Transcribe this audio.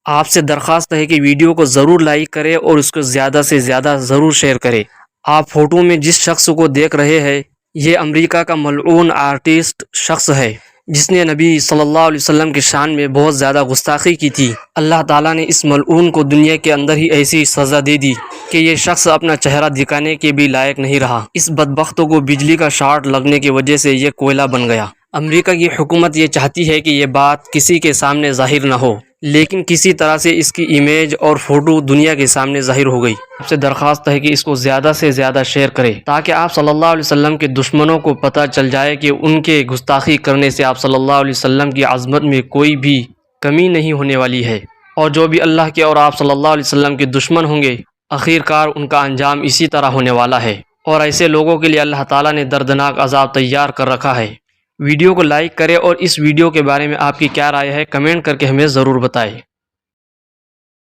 آپ سے درخواست ہے کہ ویڈیو کو ضرور لائک کریں اور اس کو زیادہ سے زیادہ ضرور شیئر کریں۔ آپ فوٹو میں جس شخص کو دیکھ رہے ہیں یہ امریکہ کا ملعون آرٹسٹ شخص ہے جس نے نبی صلی اللہ علیہ وسلم کی شان میں بہت زیادہ گستاخی کی تھی۔ اللہ تعالیٰ نے اس ملعون کو دنیا کے اندر ہی ایسی سزا دے دی کہ یہ شخص اپنا چہرہ دکھانے کے بھی لائق نہیں رہا۔ اس بدبخت کو بجلی کا شارٹ لگنے کی وجہ سے یہ کوئلہ بن گیا۔ امریکہ کی حکومت یہ چاہتی ہے کہ یہ بات کسی کے سامنے ظاہر نہ ہو، لیکن کسی طرح سے اس کی امیج اور فوٹو دنیا کے سامنے ظاہر ہو گئی۔ آپ سے درخواست ہے کہ اس کو زیادہ سے زیادہ شیئر کریں تاکہ آپ صلی اللہ علیہ وسلم کے دشمنوں کو پتہ چل جائے کہ ان کے گستاخی کرنے سے آپ صلی اللہ علیہ وسلم کی عظمت میں کوئی بھی کمی نہیں ہونے والی ہے، اور جو بھی اللہ کے اور آپ صلی اللہ علیہ وسلم کے دشمن ہوں گے آخر کار ان کا انجام اسی طرح ہونے والا ہے، اور ایسے لوگوں کے لیے اللہ تعالیٰ نے دردناک عذاب تیار کر رکھا ہے۔ ویڈیو کو لائک کریں اور اس ویڈیو کے بارے میں آپ کی کیا رائے ہے کمنٹ کر کے ہمیں ضرور بتائیں۔